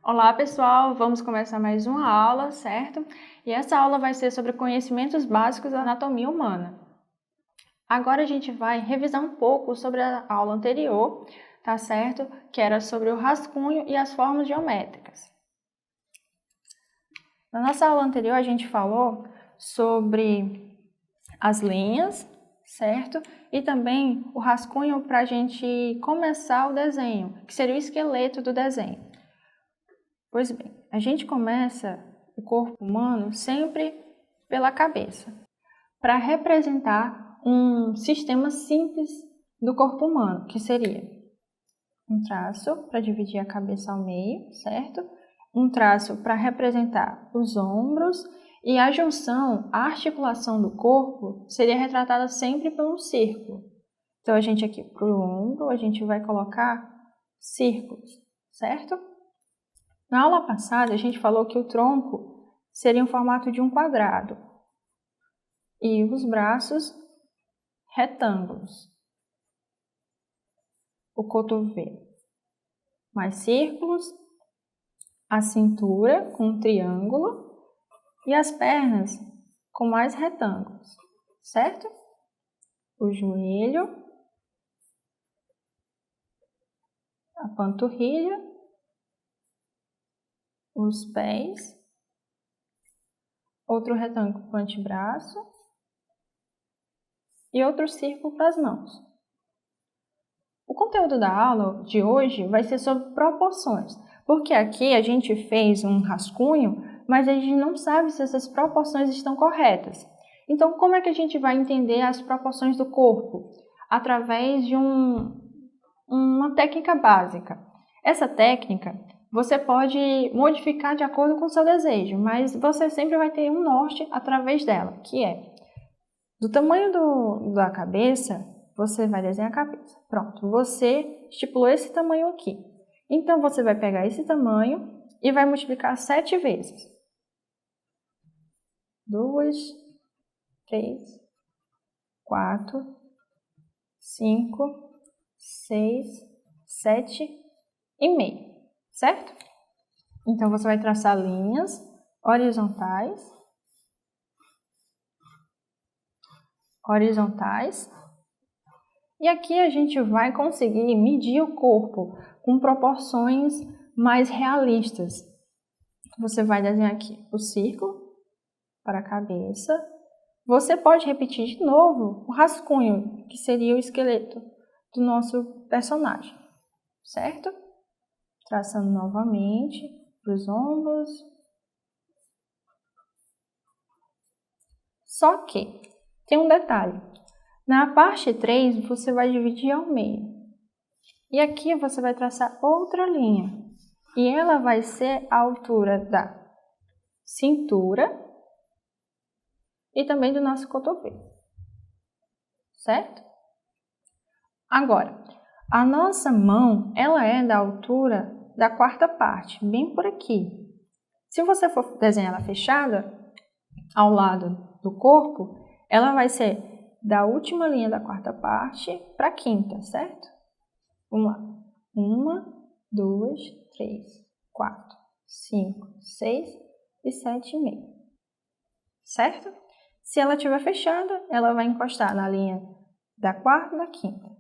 Olá pessoal, vamos começar mais uma aula, certo? E essa aula vai ser sobre conhecimentos básicos da anatomia humana. Agora a gente vai revisar um pouco sobre a aula anterior, tá certo? Que era sobre o rascunho e as formas geométricas. Na nossa aula anterior a gente falou sobre as linhas, certo? E também o rascunho para a gente começar o desenho, que seria o esqueleto do desenho. Pois bem, a gente começa o corpo humano sempre pela cabeça, para representar um sistema simples do corpo humano, que seria um traço para dividir a cabeça ao meio, certo? Um traço para representar os ombros e a junção, a articulação do corpo seria retratada sempre por um círculo. Então, a gente aqui para o ombro, a gente vai colocar círculos, certo? Na aula passada, a gente falou que o tronco seria em formato de um quadrado e os braços retângulos. O cotovelo mais círculos, a cintura com um triângulo e as pernas com mais retângulos, certo? O joelho, a panturrilha, os pés, outro retângulo para o antebraço e outro círculo para as mãos. O conteúdo da aula de hoje vai ser sobre proporções, porque aqui a gente fez um rascunho, mas a gente não sabe se essas proporções estão corretas. Então, como é que a gente vai entender as proporções do corpo? Através de uma técnica básica. Essa técnica você pode modificar de acordo com o seu desejo, mas você sempre vai ter um norte através dela, que é do tamanho da cabeça, você vai desenhar a cabeça. Pronto, você estipulou esse tamanho aqui. Então, você vai pegar esse tamanho e vai multiplicar 7 vezes. 2, 3, 4, 5, 6, 7 e meio, certo? Então, você vai traçar linhas horizontais, e aqui a gente vai conseguir medir o corpo com proporções mais realistas. Você vai desenhar aqui o círculo para a cabeça. Você pode repetir de novo o rascunho, que seria o esqueleto do nosso personagem, certo? Traçando novamente para os ombros. Só que tem um detalhe. Na parte 3, você vai dividir ao meio. E aqui você vai traçar outra linha. E ela vai ser a altura da cintura e também do nosso cotovelo. Certo? Agora, a nossa mão, ela é da altura da quarta parte, bem por aqui. Se você for desenhar ela fechada, ao lado do corpo, ela vai ser da última linha da quarta parte para a quinta, certo? Uma, 2, 3, 4, 5, 6 e 7,5. Certo? Se ela estiver fechada, ela vai encostar na linha da quarta e da quinta.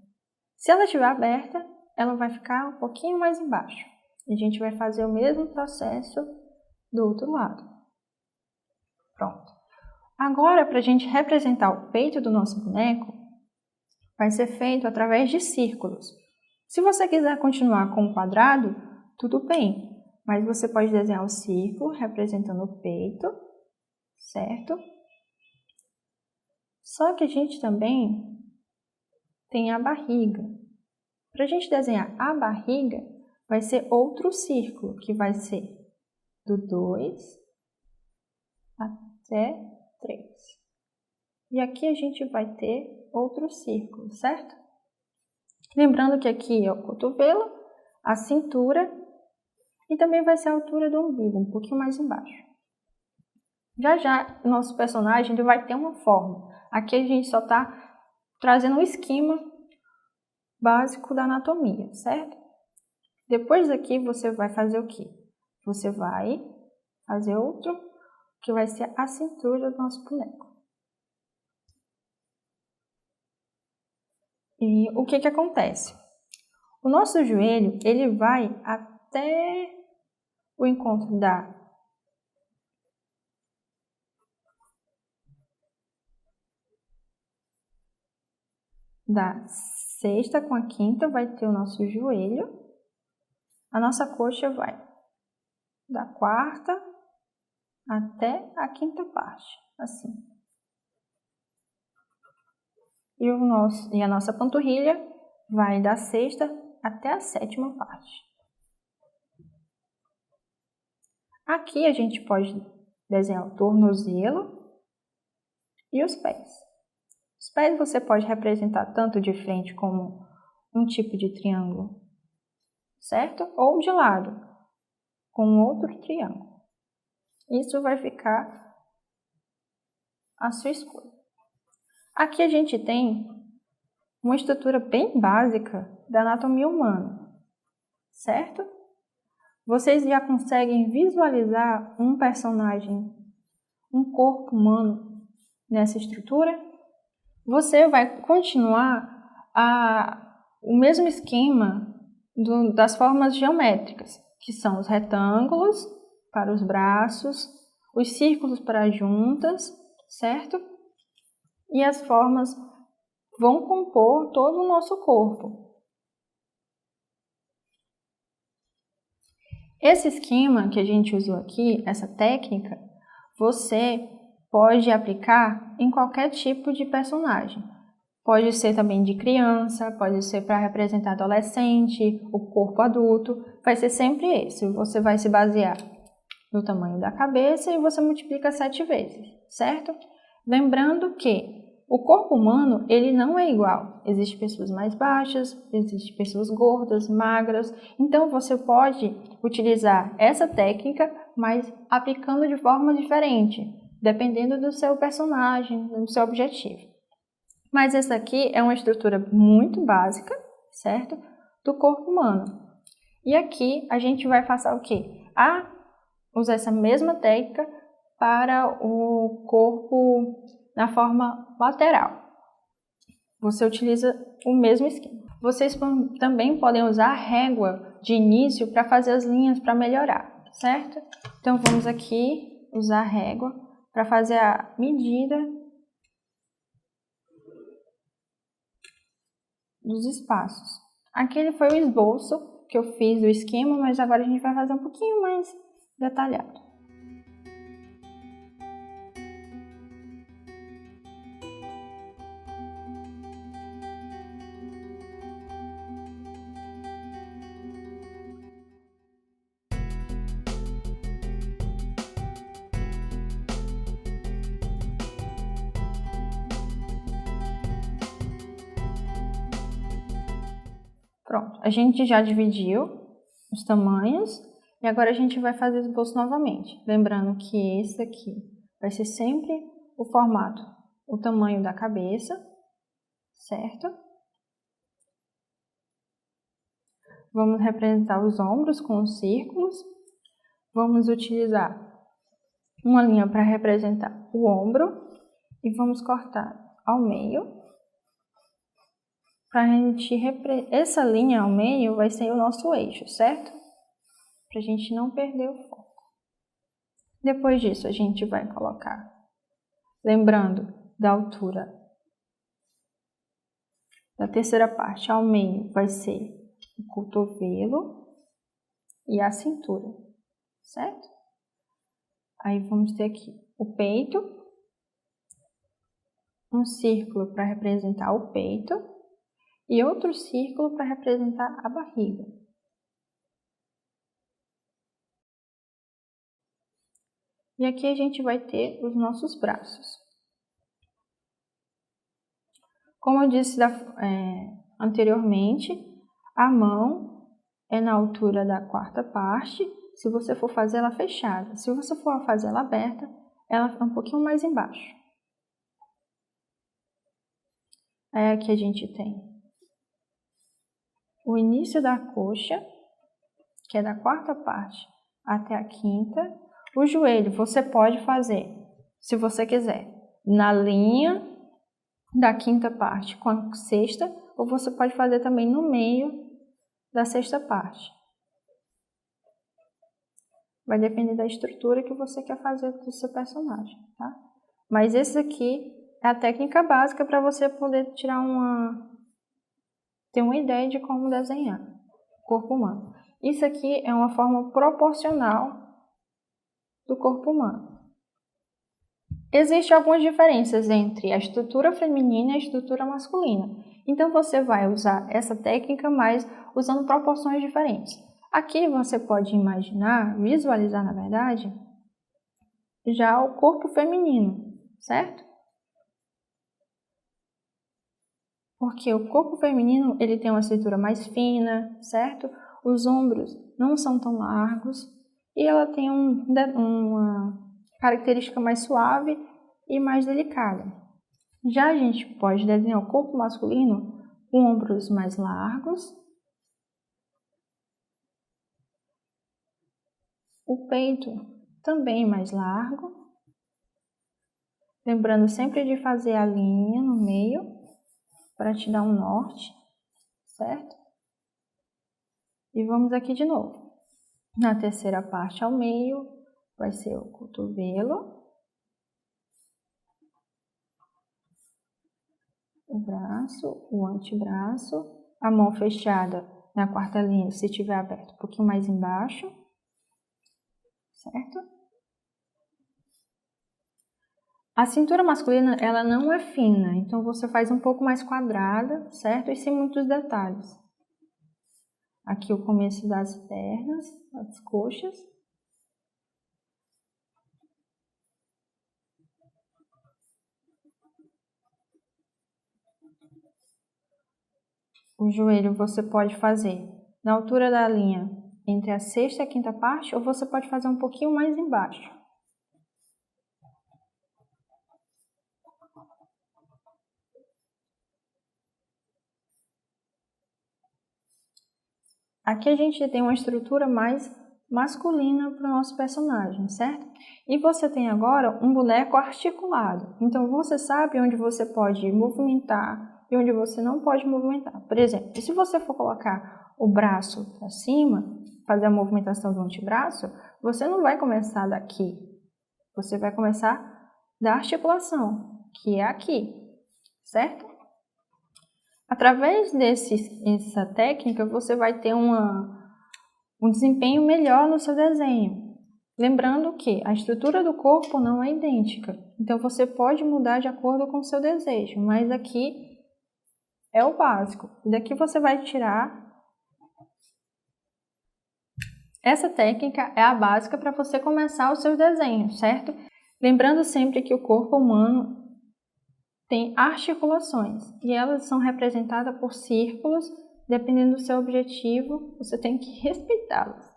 Se ela estiver aberta, ela vai ficar um pouquinho mais embaixo. E a gente vai fazer o mesmo processo do outro lado. Pronto. Agora, para a gente representar o peito do nosso boneco, vai ser feito através de círculos. Se você quiser continuar com o quadrado, tudo bem, mas você pode desenhar o círculo representando o peito, certo? Só que a gente também tem a barriga. Para a gente desenhar a barriga, vai ser outro círculo, que vai ser do 2 até 3. E aqui a gente vai ter outro círculo, certo? Lembrando que aqui é o cotovelo, a cintura e também vai ser a altura do umbigo, um pouquinho mais embaixo. Já já, o nosso personagem ele vai ter uma forma. Aqui a gente só está trazendo um esquema básico da anatomia, certo? Depois daqui você vai fazer o quê? você vai fazer outro, que vai ser a cintura do nosso boneco. E o que acontece? O nosso joelho, ele vai até o encontro da sexta com a quinta, vai ter o nosso joelho. A nossa coxa vai da quarta até a quinta parte, assim. E a nossa panturrilha vai da sexta até a sétima parte. Aqui a gente pode desenhar o tornozelo e os pés. Os pés você pode representar tanto de frente como um tipo de triângulo, certo? Ou de lado, com outro triângulo. Isso vai ficar a sua escolha. Aqui a gente tem uma estrutura bem básica da anatomia humana, certo? Vocês já conseguem visualizar um personagem, um corpo humano nessa estrutura? Você vai continuar o mesmo esquema das formas geométricas, que são os retângulos para os braços, os círculos para as juntas, certo? E as formas vão compor todo o nosso corpo. Esse esquema que a gente usou aqui, essa técnica, você pode aplicar em qualquer tipo de personagem. Pode ser também de criança, pode ser para representar adolescente, o corpo adulto, vai ser sempre esse. Você vai se basear no tamanho da cabeça e você multiplica 7 vezes, certo? Lembrando que o corpo humano, ele não é igual. Existem pessoas mais baixas, existem pessoas gordas, magras. Então, você pode utilizar essa técnica, mas aplicando de forma diferente, dependendo do seu personagem, do seu objetivo. Mas essa aqui é uma estrutura muito básica, certo? Do corpo humano. E aqui a gente vai fazer o quê? Usar essa mesma técnica para o corpo na forma lateral. Você utiliza o mesmo esquema. Vocês também podem usar a régua de início para fazer as linhas para melhorar, certo? Então vamos aqui usar a régua para fazer a medida dos espaços. Aquele foi o esboço que eu fiz do esquema, mas agora a gente vai fazer um pouquinho mais detalhado. Pronto, a gente já dividiu os tamanhos e agora a gente vai fazer o esboço novamente. Lembrando que esse aqui vai ser sempre o formato, o tamanho da cabeça, certo? Vamos representar os ombros com os círculos. Vamos utilizar uma linha para representar o ombro e vamos cortar ao meio. Essa linha ao meio vai ser o nosso eixo, certo? Para a gente não perder o foco. Depois disso, a gente vai colocar, lembrando da altura da terceira parte ao meio, vai ser o cotovelo e a cintura, certo? Aí vamos ter aqui o peito, um círculo para representar o peito e outro círculo para representar a barriga. E aqui a gente vai ter os nossos braços. Como eu disse anteriormente, a mão é na altura da quarta parte, se você for fazer ela fechada. Se você for fazer ela aberta, ela fica um pouquinho mais embaixo. Aí aqui a gente tem o início da coxa, que é da quarta parte até a quinta. O joelho você pode fazer, se você quiser, na linha da quinta parte com a sexta, ou você pode fazer também no meio da sexta parte. Vai depender da estrutura que você quer fazer do seu personagem, tá? Mas esse aqui é a técnica básica para você poder ter uma ideia de como desenhar o corpo humano. Isso aqui é uma forma proporcional do corpo humano. Existem algumas diferenças entre a estrutura feminina e a estrutura masculina. Então você vai usar essa técnica, mas usando proporções diferentes. Aqui você pode imaginar, visualizar na verdade, já o corpo feminino, certo? Porque o corpo feminino ele tem uma cintura mais fina, certo? Os ombros não são tão largos e ela tem uma característica mais suave e mais delicada. Já a gente pode desenhar o corpo masculino com ombros mais largos, o peito também mais largo, lembrando sempre de fazer a linha no meio para te dar um norte, certo? E vamos aqui de novo. Na terceira parte ao meio vai ser o cotovelo, o braço, o antebraço, a mão fechada na quarta linha, se tiver aberto um pouquinho mais embaixo, certo? A cintura masculina, ela não é fina, então você faz um pouco mais quadrada, certo? E sem muitos detalhes. Aqui o começo das pernas, das coxas. O joelho você pode fazer na altura da linha entre a sexta e a quinta parte, ou você pode fazer um pouquinho mais embaixo. Aqui a gente tem uma estrutura mais masculina para o nosso personagem, certo? E você tem agora um boneco articulado. Então você sabe onde você pode movimentar e onde você não pode movimentar. Por exemplo, se você for colocar o braço para cima, fazer a movimentação do antebraço, você não vai começar daqui. Você vai começar da articulação, que é aqui, certo? Através dessa técnica, você vai ter um desempenho melhor no seu desenho. Lembrando que a estrutura do corpo não é idêntica, então você pode mudar de acordo com o seu desejo, mas aqui é o básico. E daqui você vai tirar. Essa técnica é a básica para você começar os seus desenhos, certo? Lembrando sempre que o corpo humano tem articulações e elas são representadas por círculos. Dependendo do seu objetivo, você tem que respeitá-las.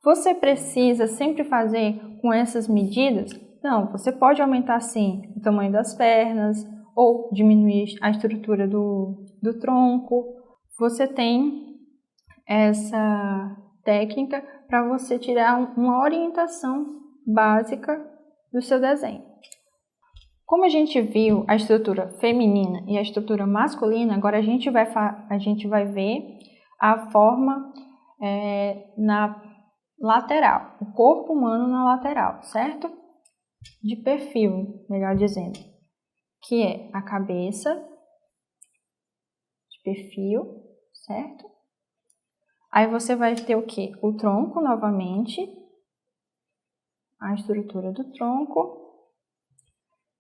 Você precisa sempre fazer com essas medidas? Não, você pode aumentar sim o tamanho das pernas ou diminuir a estrutura do tronco. Você tem essa técnica para você tirar uma orientação básica do seu desenho. Como a gente viu a estrutura feminina e a estrutura masculina, agora a gente vai ver a forma na lateral, o corpo humano na lateral, certo? De perfil, melhor dizendo, que é a cabeça de perfil, certo? Aí você vai ter o quê? O tronco novamente, a estrutura do tronco.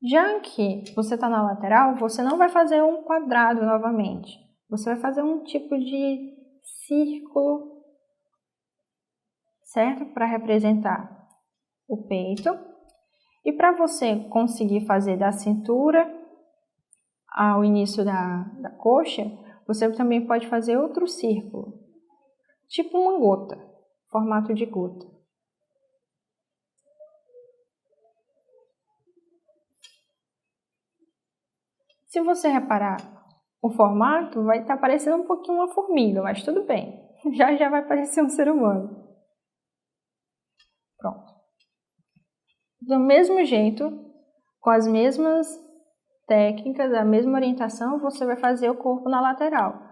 Já que você está na lateral, você não vai fazer um quadrado novamente. Você vai fazer um tipo de círculo, certo? Para representar o peito. E para você conseguir fazer da cintura ao início da coxa, você também pode fazer outro círculo. Tipo uma gota, formato de gota. Se você reparar, o formato vai estar parecendo um pouquinho uma formiga, mas tudo bem. Já vai parecer um ser humano. Pronto. Do mesmo jeito, com as mesmas técnicas, a mesma orientação, você vai fazer o corpo na lateral.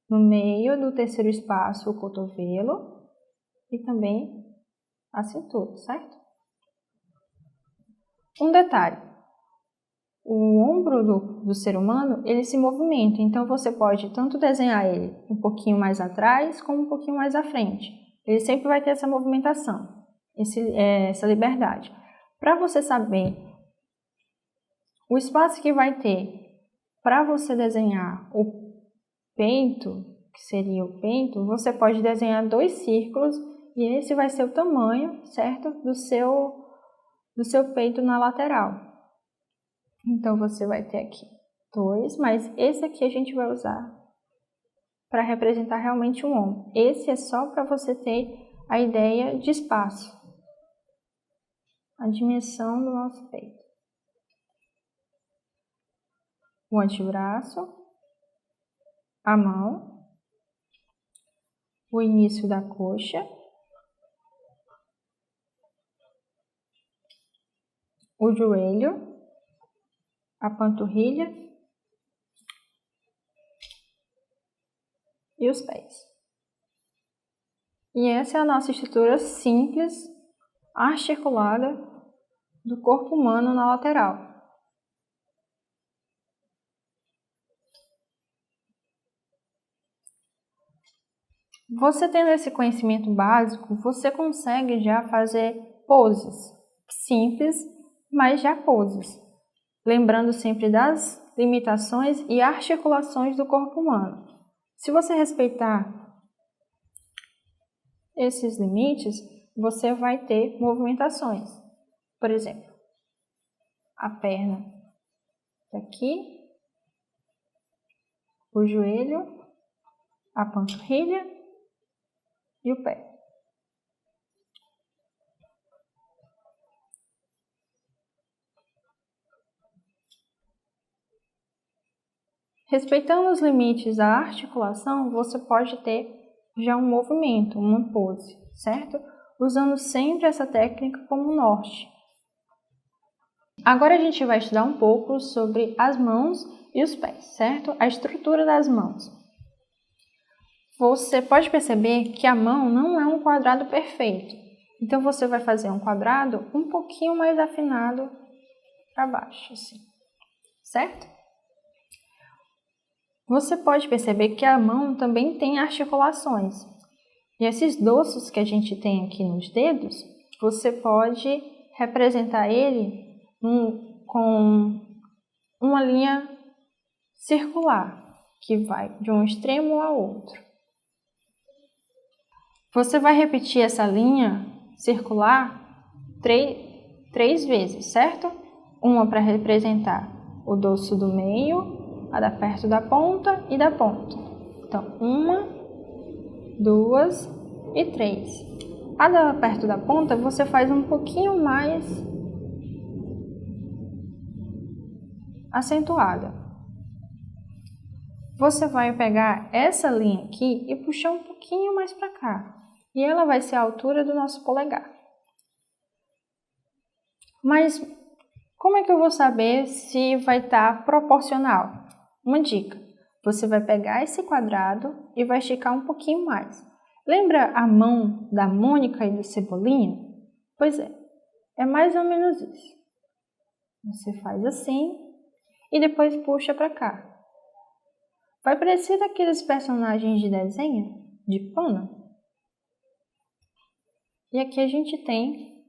No meio do terceiro espaço, o cotovelo e também a cintura, certo? Um detalhe, o ombro do ser humano, ele se movimenta, então você pode tanto desenhar ele um pouquinho mais atrás, como um pouquinho mais à frente. Ele sempre vai ter essa movimentação, essa liberdade. Para você saber o espaço que vai ter para você desenhar o peito, que seria o peito, você pode desenhar 2 círculos e esse vai ser o tamanho, certo? Do seu peito na lateral. Então, você vai ter aqui 2, mas esse aqui a gente vai usar para representar realmente um ombro. Esse é só para você ter a ideia de espaço, a dimensão do nosso peito. O antebraço, a mão, o início da coxa, o joelho, a panturrilha e os pés. E essa é a nossa estrutura simples, articulada do corpo humano na lateral. Você tendo esse conhecimento básico, você consegue já fazer poses simples, mas já poses, lembrando sempre das limitações e articulações do corpo humano. Se você respeitar esses limites, você vai ter movimentações. Por exemplo, a perna daqui, o joelho, a panturrilha e o pé. Respeitando os limites da articulação, você pode ter já um movimento, uma pose, certo? Usando sempre essa técnica como norte. Agora a gente vai estudar um pouco sobre as mãos e os pés, certo? A estrutura das mãos. Você pode perceber que a mão não é um quadrado perfeito. Então, você vai fazer um quadrado um pouquinho mais afinado para baixo, assim, certo? Você pode perceber que a mão também tem articulações. E esses dorsos que a gente tem aqui nos dedos, você pode representar ele com uma linha circular, que vai de um extremo ao outro. Você vai repetir essa linha circular 3 vezes, certo? Uma para representar o dorso do meio, a da perto da ponta e da ponta. Então, 1, 2 e 3. A da perto da ponta você faz um pouquinho mais acentuada. Você vai pegar essa linha aqui e puxar um pouquinho mais para cá. E ela vai ser a altura do nosso polegar. Mas como é que eu vou saber se vai estar proporcional? Uma dica, você vai pegar esse quadrado e vai esticar um pouquinho mais. Lembra a mão da Mônica e do Cebolinha? Pois é mais ou menos isso. Você faz assim e depois puxa para cá. Vai parecer daqueles personagens de desenho, de pano. E aqui a gente tem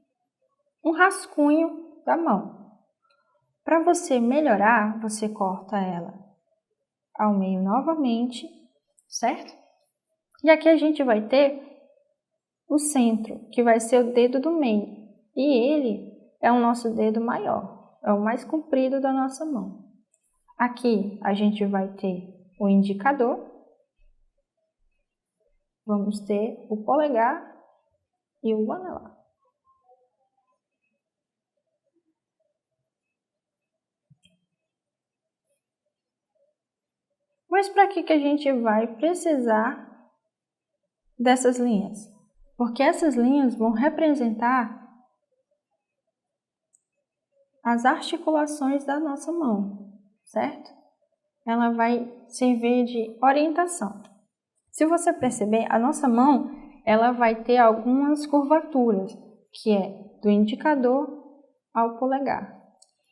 um rascunho da mão. Para você melhorar, você corta ela ao meio novamente, certo? E aqui a gente vai ter o centro, que vai ser o dedo do meio. E ele é o nosso dedo maior, é o mais comprido da nossa mão. Aqui a gente vai ter o indicador, vamos ter o polegar e o anelar. Mas para que a gente vai precisar dessas linhas? porque essas linhas vão representar as articulações da nossa mão, certo? Ela vai servir de orientação. Se você perceber, a nossa mão ela vai ter algumas curvaturas, que é do indicador ao polegar.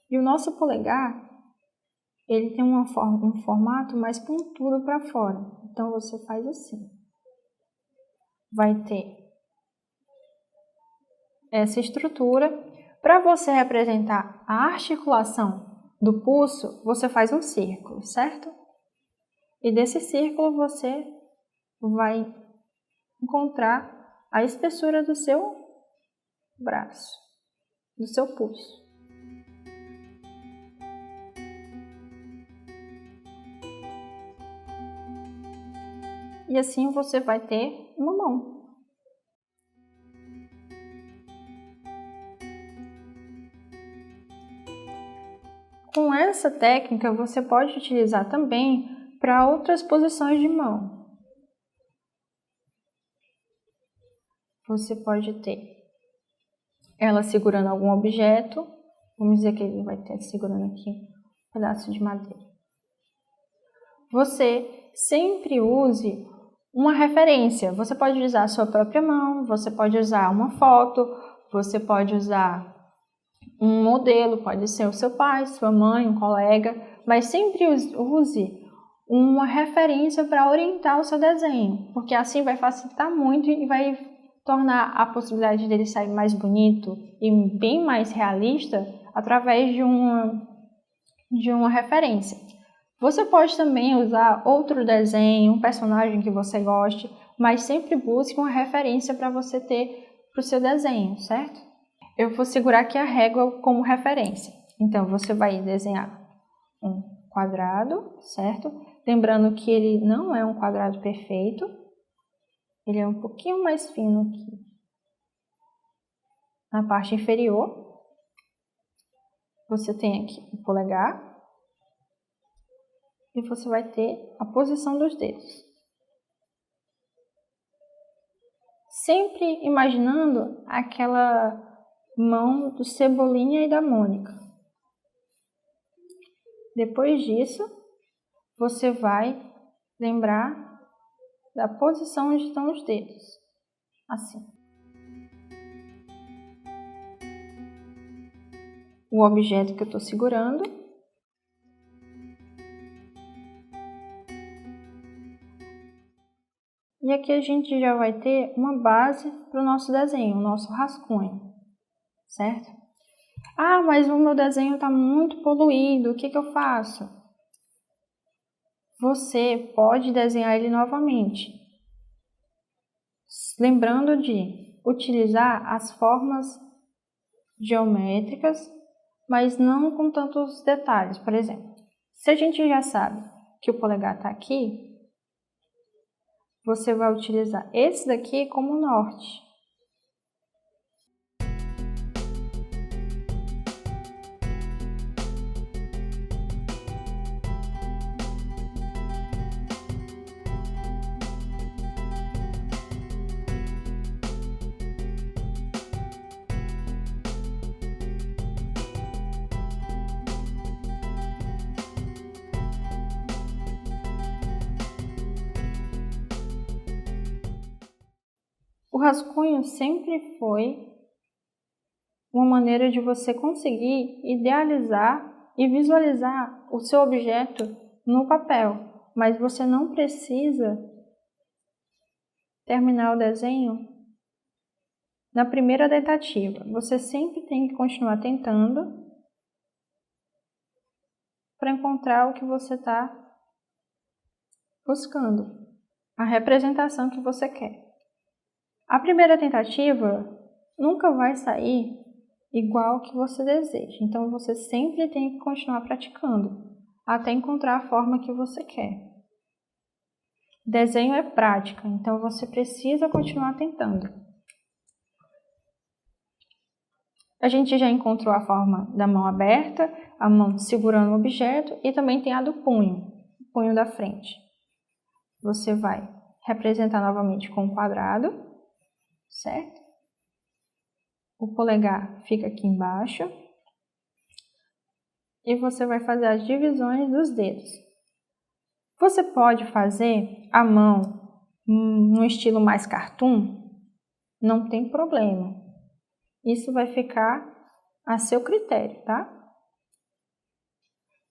E o nosso polegar, ele tem um formato mais pontudo para fora. Então, você faz assim. Vai ter essa estrutura. Para você representar a articulação do pulso, você faz um círculo, certo? E desse círculo você vai encontrar a espessura do seu braço, do seu pulso. E assim você vai ter uma mão. Com essa técnica, você pode utilizar também para outras posições de mão. Você pode ter ela segurando algum objeto. Vamos dizer que ele vai estar segurando aqui um pedaço de madeira. Você sempre use uma referência. Você pode usar a sua própria mão, você pode usar uma foto, você pode usar um modelo, pode ser o seu pai, sua mãe, um colega, mas sempre use uma referência para orientar o seu desenho, porque assim vai facilitar muito e vai tornar a possibilidade dele sair mais bonito e bem mais realista através de uma referência. Você pode também usar outro desenho, um personagem que você goste, mas sempre busque uma referência para você ter para o seu desenho, certo? Eu vou segurar aqui a régua como referência. Então, você vai desenhar um quadrado, certo? Lembrando que ele não é um quadrado perfeito. Ele é um pouquinho mais fino aqui na parte inferior. Você tem aqui o polegar. E você vai ter a posição dos dedos. Sempre imaginando aquela mão do Cebolinha e da Mônica. Depois disso, você vai lembrar da posição onde estão os dedos. Assim. O objeto que eu estou segurando. E aqui a gente já vai ter uma base para o nosso desenho, o nosso rascunho, certo? Ah, mas o meu desenho está muito poluído, o que eu faço? Você pode desenhar ele novamente, lembrando de utilizar as formas geométricas, mas não com tantos detalhes. Por exemplo, se a gente já sabe que o polegar está aqui, você vai utilizar esse daqui como norte. O rascunho sempre foi uma maneira de você conseguir idealizar e visualizar o seu objeto no papel, mas você não precisa terminar o desenho na primeira tentativa. Você sempre tem que continuar tentando para encontrar o que você está buscando, a representação que você quer. A primeira tentativa nunca vai sair igual que você deseja, então você sempre tem que continuar praticando até encontrar a forma que você quer. Desenho é prática, então você precisa continuar tentando. A gente já encontrou a forma da mão aberta, a mão segurando o objeto e também tem a do punho, o punho da frente. Você vai representar novamente com um quadrado. certo? O polegar fica aqui embaixo. E você vai fazer as divisões dos dedos. Você pode fazer a mão no estilo mais cartoon, não tem problema. Isso vai ficar a seu critério, tá?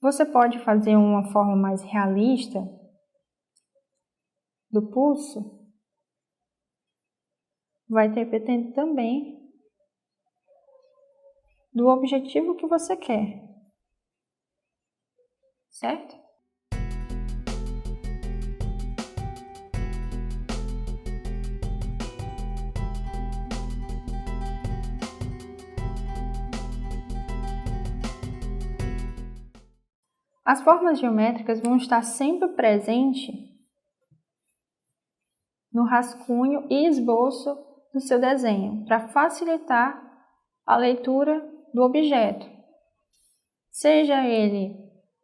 Você pode fazer uma forma mais realista do pulso, vai depender também do objetivo que você quer, certo? As formas geométricas vão estar sempre presentes no rascunho e esboço do seu desenho, para facilitar a leitura do objeto. Seja ele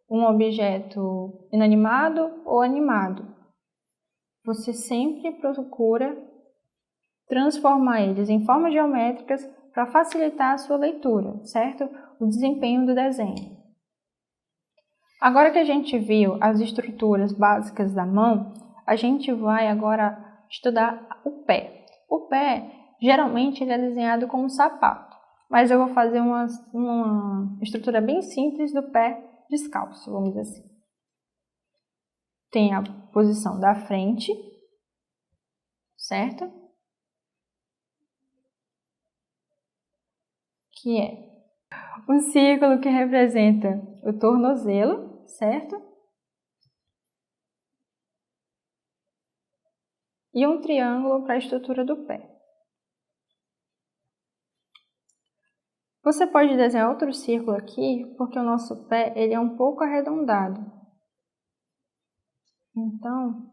um objeto inanimado ou animado, você sempre procura transformar eles em formas geométricas para facilitar a sua leitura, certo? O desempenho do desenho. Agora que a gente viu as estruturas básicas da mão, a gente vai agora estudar o pé. O pé, geralmente, ele é desenhado como um sapato, mas eu vou fazer uma estrutura bem simples do pé descalço, vamos dizer assim. Tem a posição da frente, certo? Que é um círculo que representa o tornozelo, certo? E um triângulo para a estrutura do pé. Você pode desenhar outro círculo aqui, porque o nosso pé ele é um pouco arredondado. Então,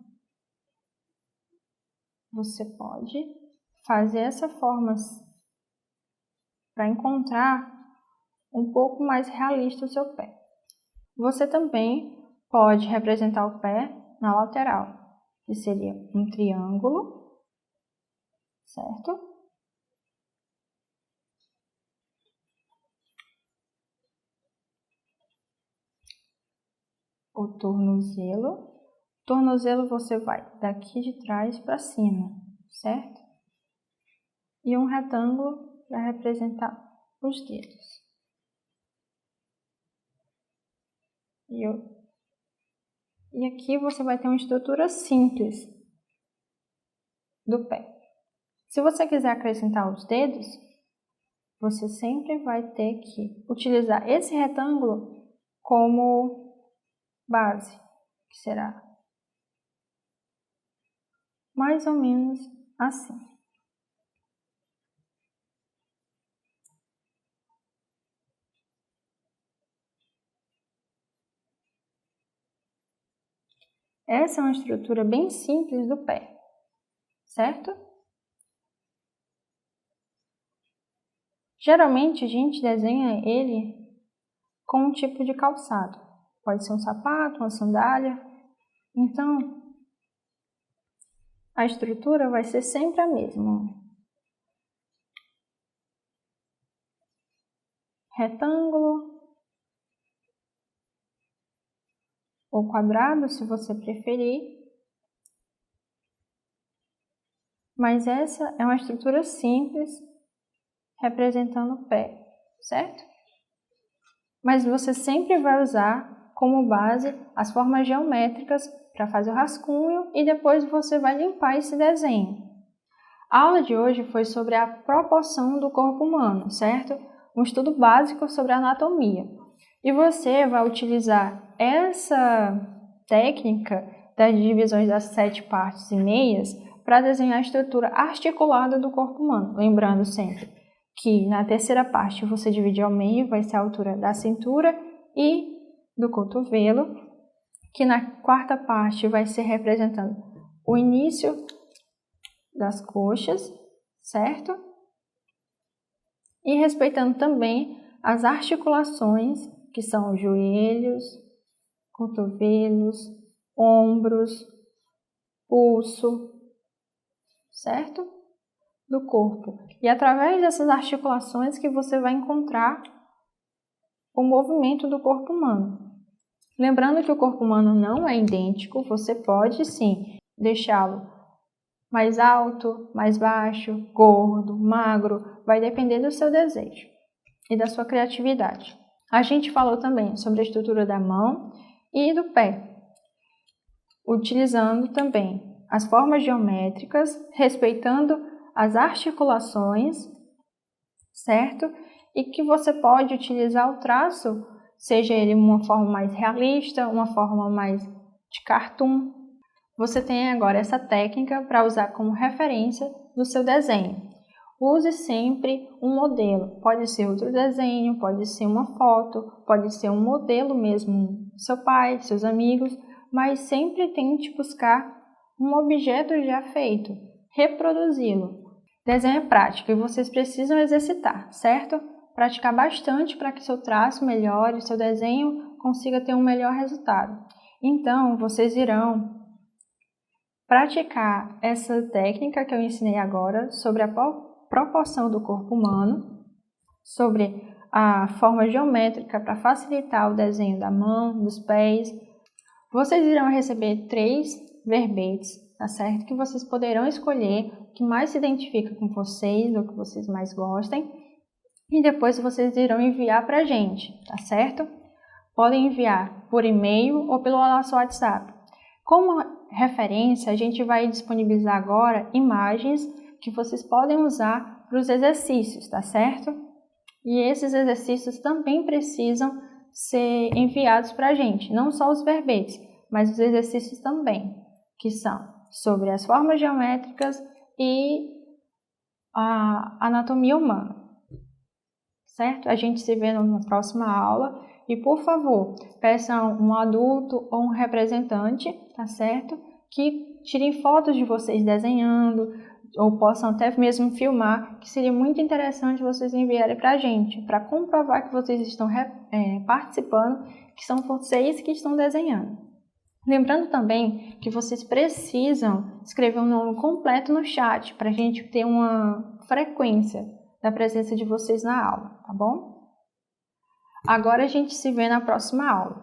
você pode fazer essa forma para encontrar um pouco mais realista o seu pé. Você também pode representar o pé na lateral, que seria um triângulo, certo? O tornozelo. Tornozelo você vai daqui de trás para cima, certo? E um retângulo para representar os dedos. E aqui você vai ter uma estrutura simples do pé. Se você quiser acrescentar os dedos, você sempre vai ter que utilizar esse retângulo como base, que será mais ou menos assim. Essa é uma estrutura bem simples do pé, certo? Geralmente a gente desenha ele com um tipo de calçado. Pode ser um sapato, uma sandália. Então, a estrutura vai ser sempre a mesma. Retângulo ou quadrado, se você preferir. Mas essa é uma estrutura simples, representando o pé, certo? Mas você sempre vai usar como base as formas geométricas para fazer o rascunho e depois você vai limpar esse desenho. A aula de hoje foi sobre a proporção do corpo humano, certo? Um estudo básico sobre a anatomia. E você vai utilizar essa técnica das divisões das 7 partes e meias para desenhar a estrutura articulada do corpo humano. Lembrando sempre que na terceira parte você divide ao meio, vai ser a altura da cintura e do cotovelo, que na quarta parte vai ser representando o início das coxas, certo? E respeitando também as articulações, que são os joelhos, cotovelos, ombros, pulso, certo? do corpo. E através dessas articulações que você vai encontrar o movimento do corpo humano. Lembrando que o corpo humano não é idêntico, você pode sim deixá-lo mais alto, mais baixo, gordo, magro, vai depender do seu desejo e da sua criatividade. A gente falou também sobre a estrutura da mão e do pé, utilizando também as formas geométricas, respeitando as articulações, certo? E que você pode utilizar o traço, seja ele uma forma mais realista, uma forma mais de cartoon. Você tem agora essa técnica para usar como referência no seu desenho. Use sempre um modelo, pode ser outro desenho, pode ser uma foto, pode ser um modelo mesmo, seu pai, seus amigos, mas sempre tente buscar um objeto já feito, reproduzi-lo. Desenho é prático e vocês precisam exercitar, certo? Praticar bastante para que seu traço melhore, seu desenho consiga ter um melhor resultado. Então, vocês irão praticar essa técnica que eu ensinei agora sobre a proporção do corpo humano, sobre a forma geométrica para facilitar o desenho da mão, dos pés. Vocês irão receber 3 verbetes, tá certo? Que vocês poderão escolher o que mais se identifica com vocês, o que vocês mais gostem. E depois vocês irão enviar para a gente, tá certo? Podem enviar por e-mail ou pelo nosso WhatsApp. Como referência, a gente vai disponibilizar agora imagens que vocês podem usar para os exercícios, tá certo? E esses exercícios também precisam ser enviados para a gente, não só os verbetes, mas os exercícios também, que são sobre as formas geométricas e a anatomia humana, certo? A gente se vê na próxima aula e, por favor, peçam um adulto ou um representante, tá certo? Que tirem fotos de vocês desenhando ou possam até mesmo filmar, que seria muito interessante vocês enviarem para a gente, para comprovar que vocês estão participando, que são vocês que estão desenhando. Lembrando também que vocês precisam escrever um nome completo no chat, para a gente ter uma frequência da presença de vocês na aula, tá bom? Agora a gente se vê na próxima aula.